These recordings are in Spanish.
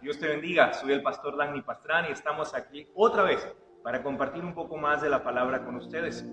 Dios te bendiga, soy el pastor Danny Pastrán y estamos aquí otra vez para compartir un poco más de la palabra con ustedes.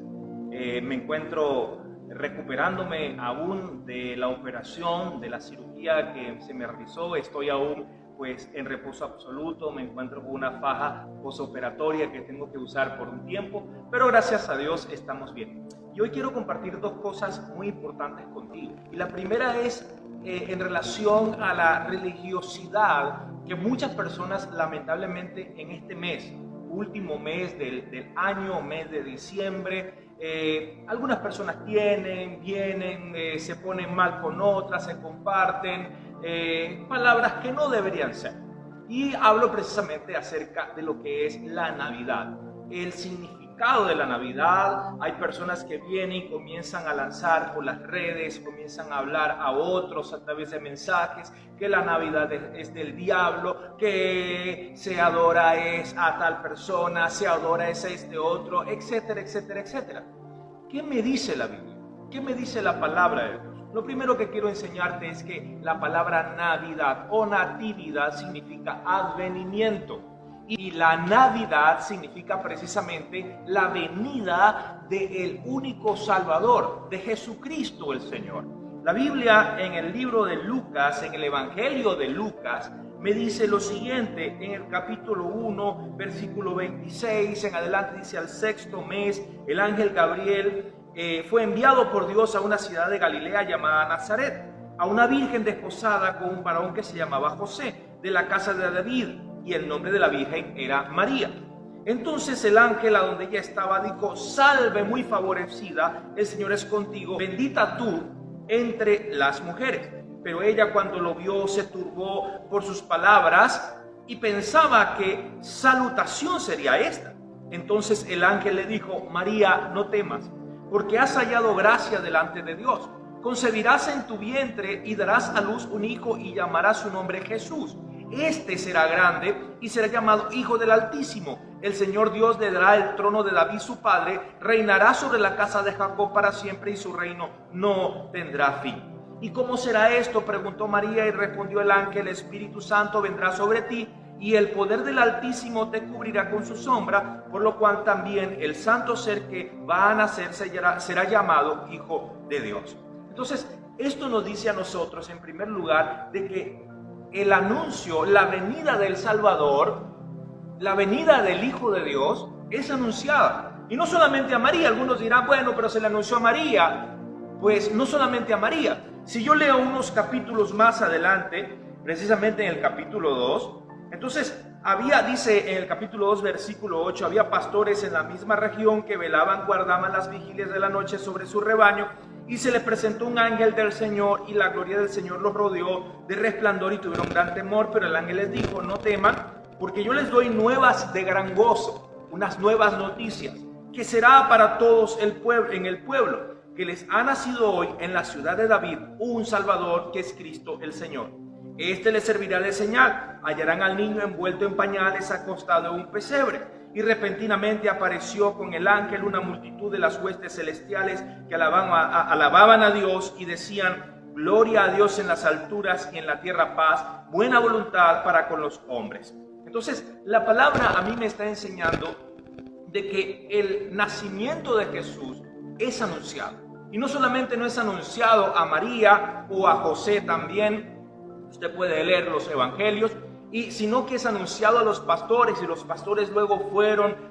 Me encuentro recuperándome aún de la operación, de la cirugía que se me realizó. Estoy aún pues en reposo absoluto, me encuentro con una faja posoperatoria que tengo que usar por un tiempo, pero gracias a Dios estamos bien. Y hoy quiero compartir dos cosas muy importantes contigo. Y la primera es en relación a la religiosidad que muchas personas lamentablemente en este mes, último mes del año, mes de diciembre, algunas personas vienen, se ponen mal con otras, se comparten palabras que no deberían ser. Y hablo precisamente acerca de lo que es la Navidad, el significado de la Navidad. Hay personas que vienen y comienzan a lanzar por las redes, comienzan a hablar a otros a través de mensajes, que la Navidad es del diablo, que se adora es a tal persona, se adora es a este otro, etcétera, etcétera, etcétera. ¿Qué me dice la Biblia? ¿Qué me dice la palabra de Dios? Lo primero que quiero enseñarte es que la palabra Navidad o natividad significa advenimiento. Y la Navidad significa precisamente la venida del único Salvador, de Jesucristo el Señor. La Biblia en el libro de Lucas, en el Evangelio de Lucas, me dice lo siguiente, en el capítulo 1, versículo 26, en adelante dice: al sexto mes, el ángel Gabriel fue enviado por Dios a una ciudad de Galilea llamada Nazaret, a una virgen desposada con un varón que se llamaba José, de la casa de David, y el nombre de la virgen era María. Entonces el ángel a donde ella estaba dijo: salve muy favorecida, el Señor es contigo, bendita tú entre las mujeres. Pero ella, cuando lo vio, se turbó por sus palabras y pensaba que salutación sería esta. Entonces el ángel le dijo: María, no temas, porque has hallado gracia delante de Dios. Concebirás en tu vientre y darás a luz un hijo y llamarás su nombre Jesús. Este será grande y será llamado Hijo del Altísimo. El Señor Dios le dará el trono de David su padre, reinará sobre la casa de Jacob para siempre y su reino no tendrá fin. ¿Y cómo será esto?, preguntó María, y respondió el ángel: el Espíritu Santo vendrá sobre ti y el poder del Altísimo te cubrirá con su sombra, por lo cual también el santo ser que va a nacer será llamado Hijo de Dios. Entonces, esto nos dice a nosotros, en primer lugar, de que el anuncio, la venida del Salvador, la venida del Hijo de Dios es anunciada. Y no solamente a María. Algunos dirán: bueno, pero se le anunció a María. Pues no solamente a María. Si yo leo unos capítulos más adelante, precisamente en el capítulo 2, entonces dice en el capítulo 2, versículo 8, había pastores en la misma región que velaban, guardaban las vigilias de la noche sobre su rebaño, y se le presentó un ángel del Señor, y la gloria del Señor los rodeó de resplandor, y tuvieron gran temor. Pero el ángel les dijo: no teman, porque yo les doy nuevas de gran gozo, unas nuevas noticias, que será para todos en el pueblo, que les ha nacido hoy en la ciudad de David un Salvador, que es Cristo el Señor. Este les servirá de señal: hallarán al niño envuelto en pañales, acostado en un pesebre. Y repentinamente apareció con el ángel una multitud de las huestes celestiales que alababan a Dios y decían: gloria a Dios en las alturas y en la tierra paz, buena voluntad para con los hombres. Entonces, la palabra a mí me está enseñando de que el nacimiento de Jesús es anunciado. Y no solamente no es anunciado a María o a José también, usted puede leer los evangelios, sino que es anunciado a los pastores, y los pastores luego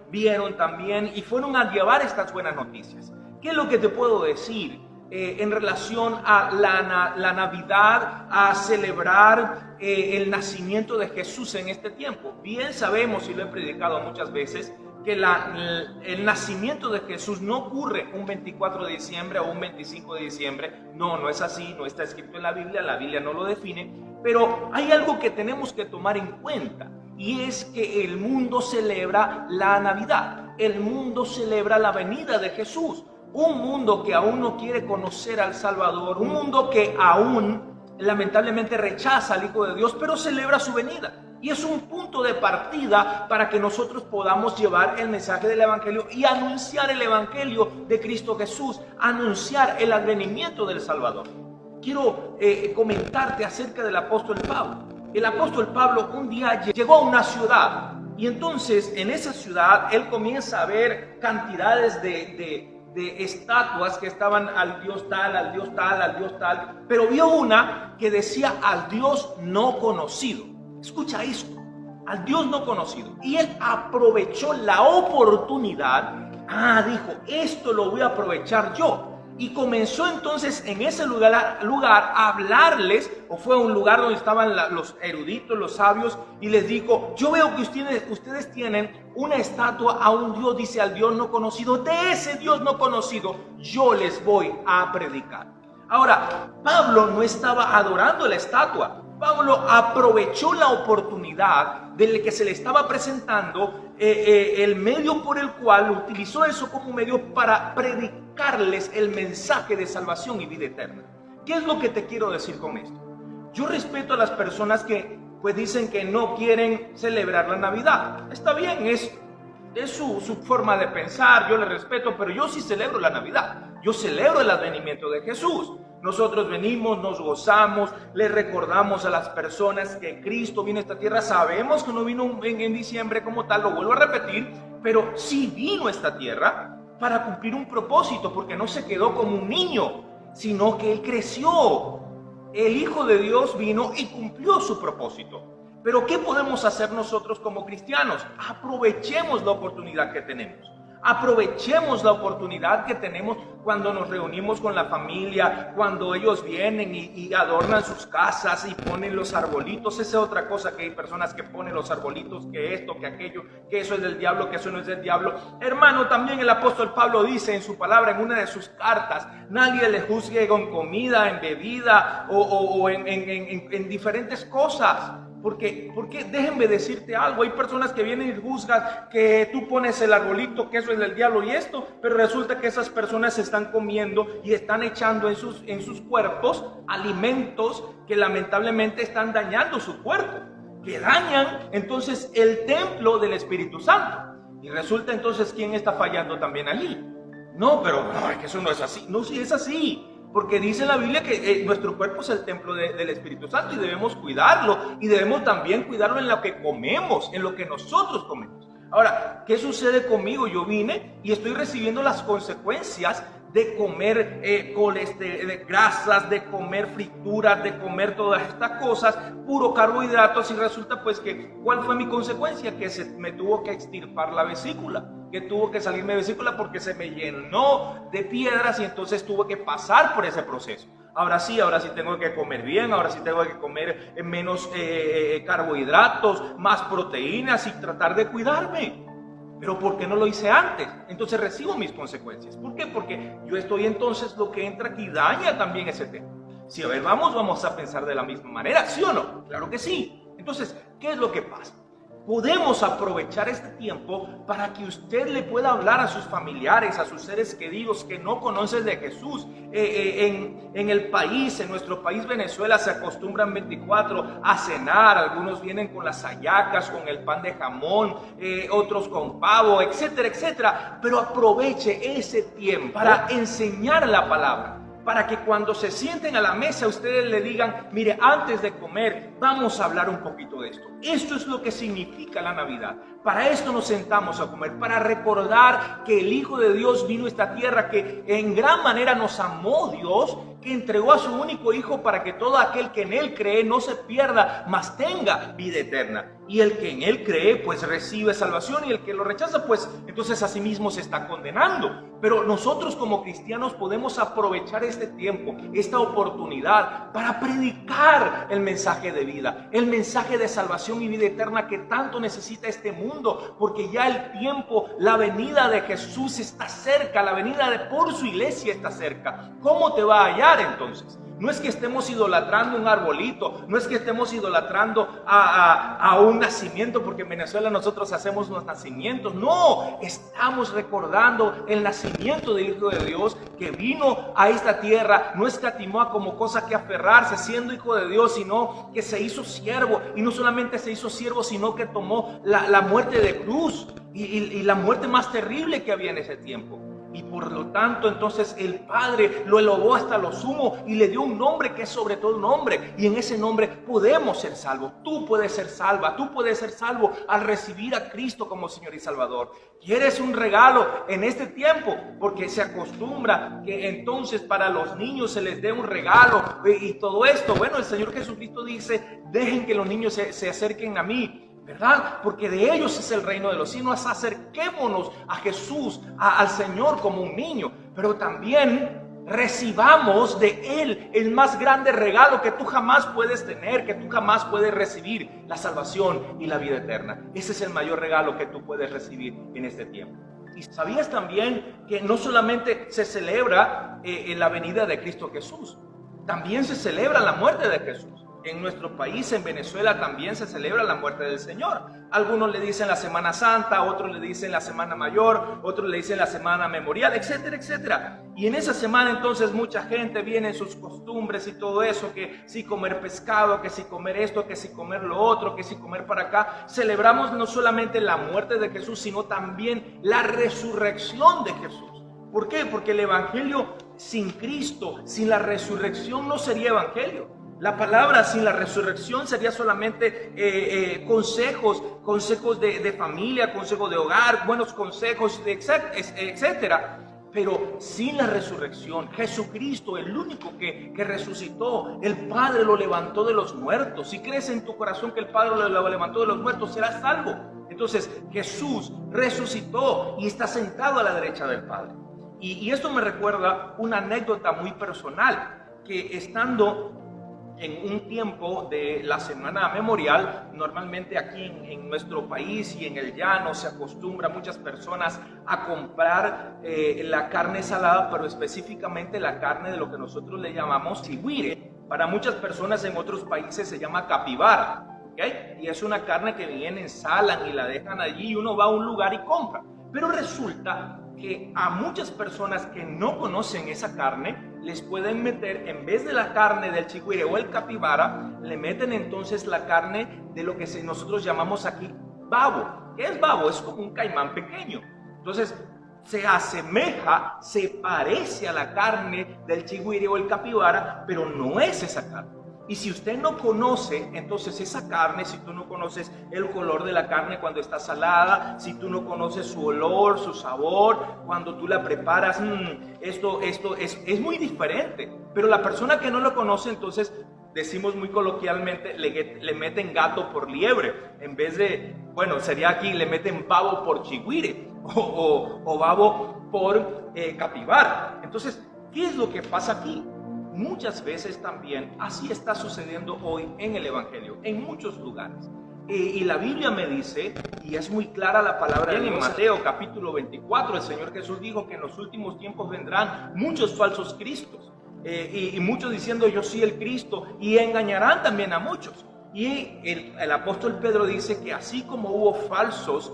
vieron también y fueron a llevar estas buenas noticias. ¿Qué es lo que te puedo decir en relación a la Navidad, a celebrar el nacimiento de Jesús en este tiempo? Bien sabemos, y lo he predicado muchas veces, que el nacimiento de Jesús no ocurre un 24 de diciembre o un 25 de diciembre. No es así, no está escrito en la Biblia no lo define. Pero hay algo que tenemos que tomar en cuenta, y es que el mundo celebra la Navidad. El mundo celebra la venida de Jesús. Un mundo que aún no quiere conocer al Salvador, un mundo que aún lamentablemente rechaza al Hijo de Dios, pero celebra su venida. Y es un punto de partida para que nosotros podamos llevar el mensaje del Evangelio y anunciar el Evangelio de Cristo Jesús, anunciar el advenimiento del Salvador. Quiero comentarte acerca del apóstol Pablo. el apóstol Pablo un día llegó a una ciudad y entonces en esa ciudad él comienza a ver cantidades de estatuas que estaban al Dios tal, al Dios tal, al Dios tal, pero vio una que decía al Dios no conocido. Escucha esto, al Dios no conocido. Y él aprovechó la oportunidad. Dijo, esto lo voy a aprovechar yo. Y comenzó entonces en ese lugar a hablarles, o fue un lugar donde estaban los eruditos, los sabios, y les dijo, yo veo que ustedes tienen una estatua a un Dios, dice al Dios no conocido. De ese Dios no conocido yo les voy a predicar. Ahora, Pablo no estaba adorando la estatua. Pablo aprovechó la oportunidad de que se le estaba presentando el medio por el cual utilizó eso como medio para predicarles el mensaje de salvación y vida eterna. ¿Qué es lo que te quiero decir con esto? Yo respeto a las personas que pues dicen que no quieren celebrar la Navidad. Está bien, es su forma de pensar, yo le respeto, pero yo sí celebro la Navidad. Yo celebro el advenimiento de Jesús. Nosotros venimos, nos gozamos, le recordamos a las personas que Cristo vino a esta tierra. Sabemos que no vino en diciembre como tal, lo vuelvo a repetir, pero sí vino a esta tierra para cumplir un propósito, porque no se quedó como un niño, sino que Él creció. El Hijo de Dios vino y cumplió su propósito. Pero ¿qué podemos hacer nosotros como cristianos? Aprovechemos la oportunidad que tenemos. Aprovechemos la oportunidad que tenemos cuando nos reunimos con la familia, cuando ellos vienen y adornan sus casas y ponen los arbolitos. Esa es otra cosa, que hay personas que ponen los arbolitos, que esto, que aquello, que eso es del diablo, que eso no es del diablo. Hermano, también el apóstol Pablo dice en su palabra, en una de sus cartas, nadie le juzgue con comida, en bebida o en diferentes cosas. Porque déjenme decirte algo, hay personas que vienen y juzgan que tú pones el arbolito, que eso es del diablo y esto, pero resulta que esas personas están comiendo y están echando en sus cuerpos alimentos que lamentablemente están dañando su cuerpo, que dañan entonces el templo del Espíritu Santo. Y resulta entonces, ¿quién está fallando también allí? No, pero no, que eso no es así. No, sí es así. Porque dice la Biblia que nuestro cuerpo es el templo del Espíritu Santo y debemos cuidarlo. Y debemos también cuidarlo en lo que comemos, en lo que nosotros comemos. Ahora, ¿qué sucede conmigo? Yo vine y estoy recibiendo las consecuencias de comer grasas, de comer frituras, de comer todas estas cosas, puro carbohidratos. Y resulta pues que, ¿cuál fue mi consecuencia? Que me tuvo que extirpar la vesícula, que tuvo que salirme de vesícula porque se me llenó de piedras y entonces tuve que pasar por ese proceso. Ahora sí tengo que comer bien, ahora sí tengo que comer menos carbohidratos, más proteínas y tratar de cuidarme. Pero ¿por qué no lo hice antes? Entonces recibo mis consecuencias. ¿Por qué? Porque yo estoy entonces, lo que entra aquí daña también ese tema. Si a ver, vamos a pensar de la misma manera, ¿sí o no? Claro que sí. Entonces, ¿qué es lo que pasa? Podemos aprovechar este tiempo para que usted le pueda hablar a sus familiares, a sus seres queridos que no conocen de Jesús. En el país, en nuestro país Venezuela, se acostumbran 24 a cenar. Algunos vienen con las hallacas, con el pan de jamón, otros con pavo, etcétera, etcétera. Pero aproveche ese tiempo para enseñar la palabra, para que cuando se sienten a la mesa ustedes le digan, mire, antes de comer vamos a hablar un poquito de esto. Esto es lo que significa la Navidad. Para esto nos sentamos a comer, para recordar que el Hijo de Dios vino a esta tierra, que en gran manera nos amó Dios, que entregó a su único Hijo para que todo aquel que en Él cree no se pierda, mas tenga vida eterna. Y el que en Él cree, pues recibe salvación, y el que lo rechaza, pues entonces a sí mismo se está condenando. Pero nosotros como cristianos podemos aprovechar este tiempo, esta oportunidad, para predicar el mensaje de vida, el mensaje de salvación y vida eterna que tanto necesita este mundo, porque ya el tiempo, la venida de Jesús está cerca, la venida por su iglesia está cerca. ¿Cómo te va a hallar entonces? No es que estemos idolatrando un arbolito, no es que estemos idolatrando a un nacimiento, porque en Venezuela nosotros hacemos los nacimientos. No, estamos recordando el nacimiento del Hijo de Dios, que vino a esta tierra, no escatimó a como cosa que aferrarse siendo Hijo de Dios, sino que se hizo siervo. Y no solamente se hizo siervo, sino que tomó la muerte de cruz y la muerte más terrible que había en ese tiempo. y por lo tanto entonces el Padre lo elevó hasta lo sumo y le dio un nombre que es sobre todo nombre, y en ese nombre podemos ser salvos. Tú puedes ser salva, tú puedes ser salvo al recibir a Cristo como Señor y Salvador. ¿Quieres un regalo en este tiempo? Porque se acostumbra que entonces para los niños se les dé un regalo y todo esto. Bueno, el Señor Jesucristo dice: dejen que los niños se acerquen a mí, ¿verdad? Porque de ellos es el reino de los cielos. Acerquémonos a Jesús, al Señor como un niño, pero también recibamos de Él el más grande regalo que tú jamás puedes tener, que tú jamás puedes recibir: la salvación y la vida eterna. Ese es el mayor regalo que tú puedes recibir en este tiempo. ¿Y sabías también que no solamente se celebra la venida de Cristo Jesús, también se celebra la muerte de Jesús? En nuestro país, en Venezuela, también se celebra la muerte del Señor. Algunos le dicen la Semana Santa, otros le dicen la Semana Mayor, otros le dicen la Semana Memorial, etcétera, etcétera. Y en esa semana entonces mucha gente viene en sus costumbres y todo eso, que si comer pescado, que si comer esto, que si comer lo otro, que si comer para acá. Celebramos no solamente la muerte de Jesús, sino también la resurrección de Jesús. ¿Por qué? Porque el Evangelio sin Cristo, sin la resurrección, no sería Evangelio. La palabra sin la resurrección sería solamente consejos de familia, consejos de hogar, buenos consejos, etcétera. Pero sin la resurrección, Jesucristo, el único que resucitó, el Padre lo levantó de los muertos. Si crees en tu corazón que el Padre lo levantó de los muertos, serás salvo. Entonces Jesús resucitó y está sentado a la derecha del Padre. Y esto me recuerda una anécdota muy personal, que estando en un tiempo de la Semana Memorial, normalmente aquí en nuestro país y en el llano se acostumbra muchas personas a comprar la carne salada, pero específicamente la carne de lo que nosotros le llamamos chigüire. Para muchas personas en otros países se llama capibara, ¿okay? Y es una carne que vienen, ensalan y la dejan allí y uno va a un lugar y compra. Pero resulta que a muchas personas que no conocen esa carne les pueden meter, en vez de la carne del chigüire o el capibara, le meten entonces la carne de lo que nosotros llamamos aquí babo. ¿Qué es babo? Es como un caimán pequeño. Entonces se asemeja, se parece a la carne del chigüire o el capibara, pero no es esa carne. Y si usted no conoce entonces esa carne, si tú no conoces el color de la carne cuando está salada, si tú no conoces su olor, su sabor, cuando tú la preparas, esto es muy diferente. Pero la persona que no lo conoce, entonces decimos muy coloquialmente, le meten gato por liebre. En vez de, bueno, sería aquí, le meten babo por chigüire o babo por capibara. Entonces, ¿qué es lo que pasa aquí? Muchas veces también así está sucediendo hoy en el Evangelio, en muchos lugares. Y la Biblia me dice, y es muy clara la palabra de Dios, en Mateo capítulo 24, el Señor Jesús dijo que en los últimos tiempos vendrán muchos falsos cristos, y muchos diciendo yo soy el Cristo, y engañarán también a muchos. Y el apóstol Pedro dice que así como hubo falsos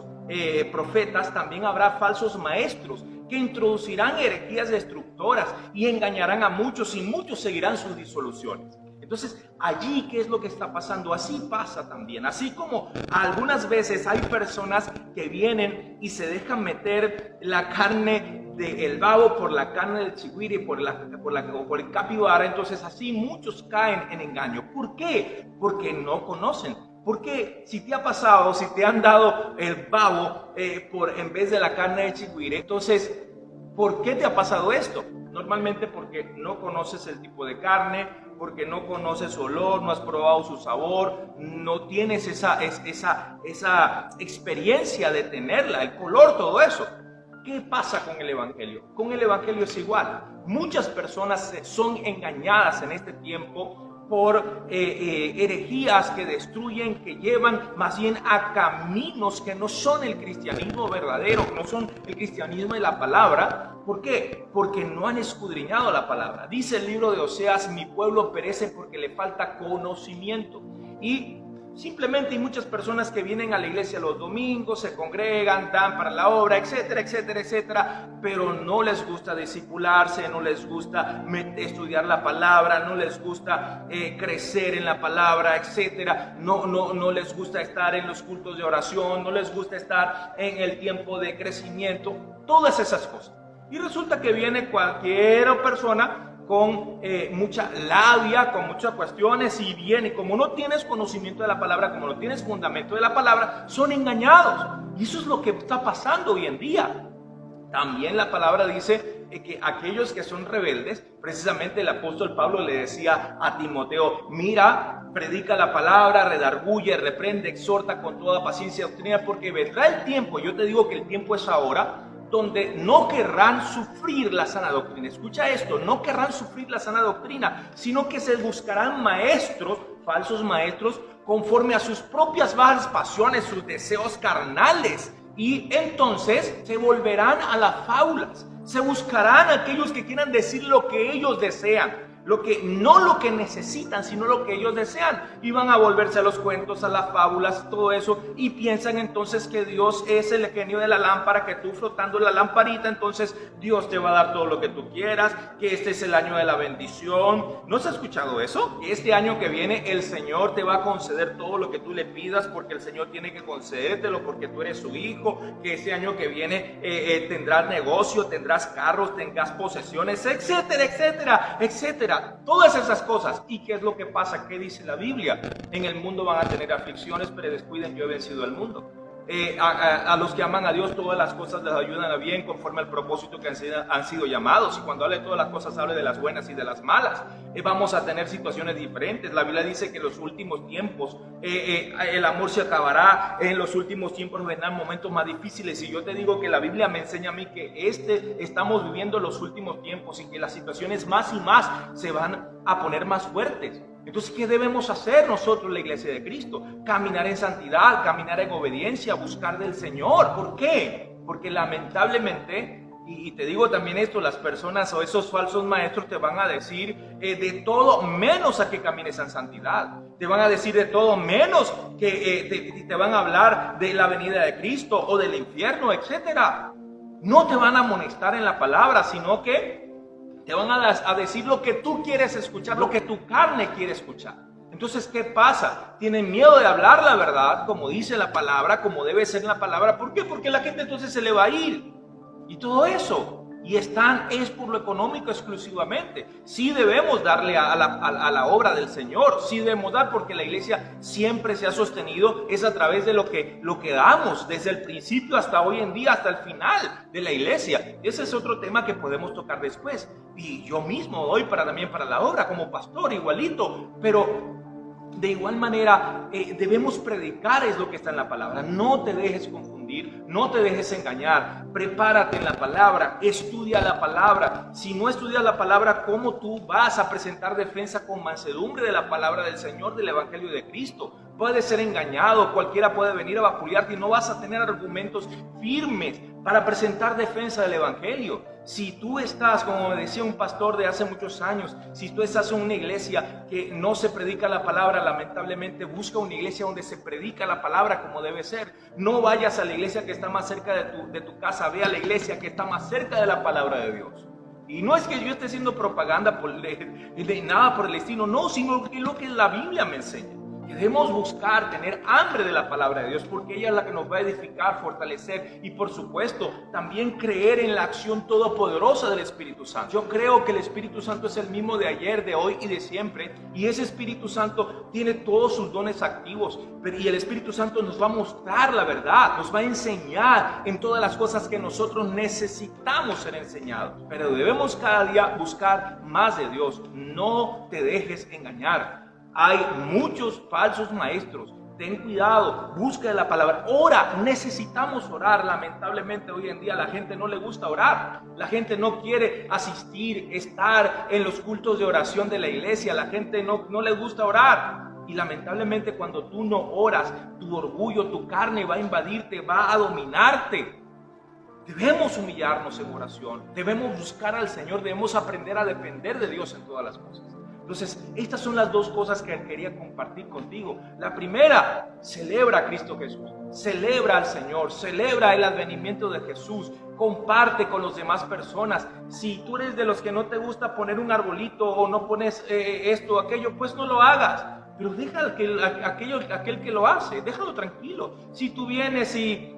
profetas, también habrá falsos maestros que introducirán herejías destructoras y engañarán a muchos, y muchos seguirán sus disoluciones. Entonces, allí, ¿qué es lo que está pasando? Así pasa también. Así como algunas veces hay personas que vienen y se dejan meter la carne del babo por la carne del chigüire, por el capibara, entonces así muchos caen en engaño. ¿Por qué? Porque no conocen. Porque si te ha pasado, si te han dado el babo en vez de la carne de chigüire, entonces, ¿por qué te ha pasado esto? Normalmente porque no conoces el tipo de carne, porque no conoces su olor, no has probado su sabor, no tienes esa experiencia de tenerla, el color, todo eso. ¿Qué pasa con el Evangelio? Con el Evangelio es igual. Muchas personas son engañadas en este tiempo por herejías que destruyen, que llevan más bien a caminos que no son el cristianismo verdadero, que no son el cristianismo de la palabra. ¿Por qué? Porque no han escudriñado la palabra. Dice el libro de Oseas, mi pueblo perece porque le falta conocimiento. Y simplemente hay muchas personas que vienen a la iglesia los domingos, se congregan, dan para la obra, etcétera, etcétera, etcétera, pero no les gusta discipularse, no les gusta estudiar la palabra, no les gusta crecer en la palabra, etcétera, no les gusta estar en los cultos de oración, no les gusta estar en el tiempo de crecimiento, todas esas cosas. Y resulta que viene cualquier persona con mucha labia, con muchas cuestiones, y viene, como no tienes conocimiento de la palabra, como no tienes fundamento de la palabra, son engañados. Y eso es lo que está pasando hoy en día. También la palabra dice que aquellos que son rebeldes, precisamente el apóstol Pablo le decía a Timoteo: mira, predica la palabra, redarguye, reprende, exhorta con toda paciencia y doctrina, porque vendrá el tiempo, yo te digo que el tiempo es ahora, donde no querrán sufrir la sana doctrina. Escucha esto, no querrán sufrir la sana doctrina, sino que se buscarán maestros, falsos maestros, conforme a sus propias bajas pasiones, sus deseos carnales, y entonces se volverán a las fábulas. Se buscarán aquellos que quieran decir lo que ellos desean, no lo que necesitan, sino lo que ellos desean, y van a volverse a los cuentos, a las fábulas, todo eso, y piensan entonces que Dios es el genio de la lámpara, que tú frotando la lamparita, entonces Dios te va a dar todo lo que tú quieras, que este es el año de la bendición. ¿No has escuchado eso? Que este año que viene el Señor te va a conceder todo lo que tú le pidas, porque el Señor tiene que concedértelo, porque tú eres su hijo, que este año que viene tendrás negocio, tendrás carros, tendrás posesiones, etcétera, etcétera, etcétera. Todas esas cosas. ¿Y qué es lo que pasa? ¿Qué dice la Biblia? En el mundo van a tener aflicciones, pero descuiden, yo he vencido al mundo. A los que aman a Dios, todas las cosas les ayudan a bien conforme al propósito que han sido llamados. Y cuando hable de todas las cosas, hable de las buenas y de las malas. Vamos a tener situaciones diferentes. La Biblia dice que en los últimos tiempos el amor se acabará. En los últimos tiempos vendrán momentos más difíciles. Y yo te digo que la Biblia me enseña a mí que estamos viviendo los últimos tiempos, y que las situaciones más y más se van a poner más fuertes. Entonces, ¿qué debemos hacer nosotros, la iglesia de Cristo? Caminar en santidad, caminar en obediencia, buscar del Señor. ¿Por qué? Porque lamentablemente, y te digo también esto, las personas o esos falsos maestros te van a decir de todo menos a que camines en santidad. Te van a decir de todo menos que te van a hablar de la venida de Cristo o del infierno, etcétera. No te van a amonestar en la palabra, sino que te van a decir lo que tú quieres escuchar, lo que tu carne quiere escuchar. Entonces, ¿qué pasa? Tienen miedo de hablar la verdad, como dice la palabra, como debe ser la palabra. ¿Por qué? Porque la gente entonces se le va a ir. Y todo eso. Y es por lo económico exclusivamente. Sí debemos darle a la obra del Señor. Sí debemos dar, porque la iglesia siempre se ha sostenido es a través de lo que damos, desde el principio hasta hoy en día, hasta el final de la iglesia. Ese es otro tema que podemos tocar después. Y yo mismo doy también para la obra como pastor, igualito. Pero de igual manera debemos predicar, es lo que está en la palabra. No te dejes confundir, no te dejes engañar. Prepárate en la palabra, estudia la palabra. Si no estudias la palabra, ¿cómo tú vas a presentar defensa con mansedumbre de la palabra del Señor, del Evangelio de Cristo? Puedes ser engañado, cualquiera puede venir a vapulearte y no vas a tener argumentos firmes para presentar defensa del Evangelio. Si tú estás, como me decía un pastor de hace muchos años, si tú estás en una iglesia que no se predica la palabra, lamentablemente busca una iglesia donde se predica la palabra como debe ser. No vayas a la iglesia que está más cerca de tu casa, ve a la iglesia que está más cerca de la palabra de Dios. Y no es que yo esté haciendo propaganda de nada por el estilo, no, sino que lo que la Biblia me enseña. Debemos buscar tener hambre de la palabra de Dios, porque ella es la que nos va a edificar, fortalecer, y por supuesto también creer en la acción todopoderosa del Espíritu Santo. Yo creo que el Espíritu Santo es el mismo de ayer, de hoy y de siempre, y ese Espíritu Santo tiene todos sus dones activos, y el Espíritu Santo nos va a mostrar la verdad, nos va a enseñar en todas las cosas que nosotros necesitamos ser enseñados. Pero debemos cada día buscar más de Dios. No te dejes engañar. Hay muchos falsos maestros. Ten cuidado, busca la palabra, ora. Necesitamos orar. Lamentablemente hoy en día a la gente no le gusta orar. La gente no quiere asistir, estar en los cultos de oración de la iglesia. La gente no le gusta orar. Y lamentablemente cuando tú no oras, tu orgullo, tu carne va a invadirte, va a dominarte. Debemos humillarnos en oración. Debemos buscar al Señor. Debemos aprender a depender de Dios en todas las cosas. Entonces, estas son las dos cosas que quería compartir contigo. La primera, celebra a Cristo Jesús, celebra al Señor, celebra el advenimiento de Jesús, comparte con las demás personas. Si tú eres de los que no te gusta poner un arbolito o no pones esto o aquello, pues no lo hagas. Pero deja aquel que lo hace, déjalo tranquilo. Si tú vienes y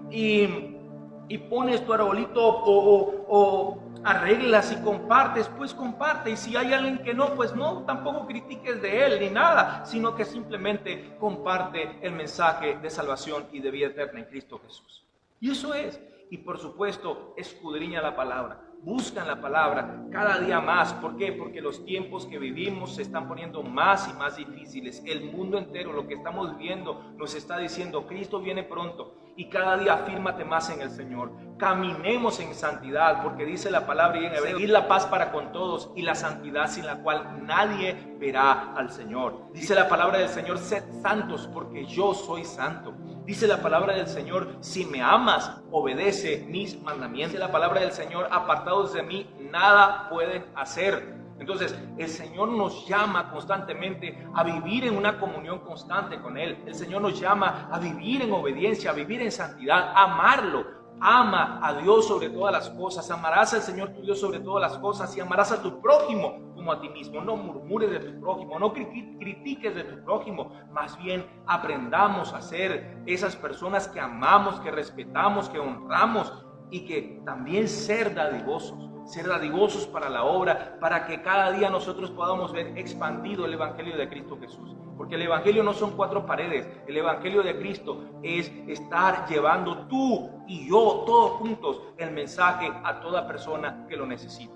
pones tu arbolito o arreglas y compartes, pues comparte. Y si hay alguien que no, pues no, tampoco critiques de él ni nada, sino que simplemente comparte el mensaje de salvación y de vida eterna en Cristo Jesús. Y eso es. Y por supuesto, escudriña la palabra. Buscan la palabra cada día más. ¿Por qué? Porque los tiempos que vivimos se están poniendo más y más difíciles. El mundo entero, lo que estamos viendo, nos está diciendo, Cristo viene pronto. Y cada día afírmate más en el Señor. Caminemos en santidad, porque dice la palabra y en hebreo, seguid la paz para con todos y la santidad sin la cual nadie verá al Señor. Dice la palabra del Señor, sed santos porque yo soy santo. Dice la palabra del Señor, si me amas, obedece mis mandamientos. Dice la palabra del Señor, apartados de mí, nada pueden hacer. Entonces, el Señor nos llama constantemente a vivir en una comunión constante con Él. El Señor nos llama a vivir en obediencia, a vivir en santidad, a amarlo. Ama a Dios sobre todas las cosas. Amarás al Señor tu Dios sobre todas las cosas y amarás a tu prójimo como a ti mismo. No murmures de tu prójimo, no critiques de tu prójimo. Más bien aprendamos a ser esas personas que amamos, que respetamos, que honramos y que también ser dadivosos para la obra, para que cada día nosotros podamos ver expandido el Evangelio de Cristo Jesús. Porque el Evangelio no son cuatro paredes, el Evangelio de Cristo es estar llevando tú y yo, todos juntos, el mensaje a toda persona que lo necesite.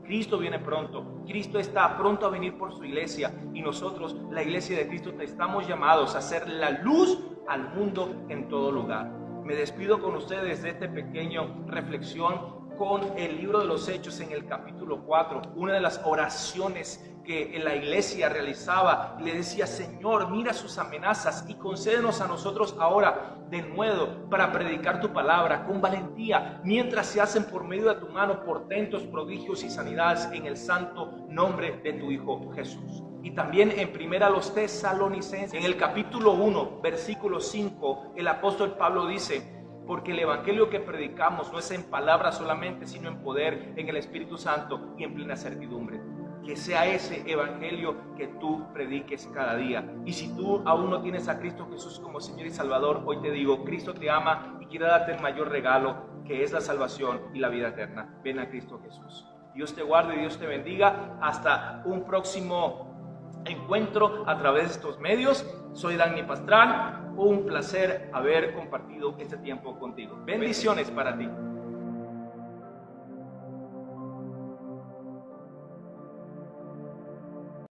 Cristo viene pronto, Cristo está pronto a venir por su iglesia y nosotros, la iglesia de Cristo, estamos llamados a ser la luz al mundo en todo lugar. Me despido con ustedes de esta pequeña reflexión con el libro de los Hechos en el capítulo 4, una de las oraciones que la iglesia realizaba. Le decía, Señor, mira sus amenazas y concédenos a nosotros ahora de nuevo para predicar tu palabra con valentía, mientras se hacen por medio de tu mano portentos, prodigios y sanidades en el santo nombre de tu Hijo Jesús. Y también en primera los Tesalonicenses, en el capítulo 1, versículo 5, el apóstol Pablo dice, porque el evangelio que predicamos no es en palabras solamente, sino en poder, en el Espíritu Santo y en plena certidumbre. Que sea ese evangelio que tú prediques cada día. Y si tú aún no tienes a Cristo Jesús como Señor y Salvador, hoy te digo, Cristo te ama y quiere darte el mayor regalo, que es la salvación y la vida eterna. Ven a Cristo Jesús. Dios te guarde y Dios te bendiga. Hasta un próximo encuentro a través de estos medios. Soy Dagny Pastrán. Un placer haber compartido este tiempo contigo. Bendiciones para ti.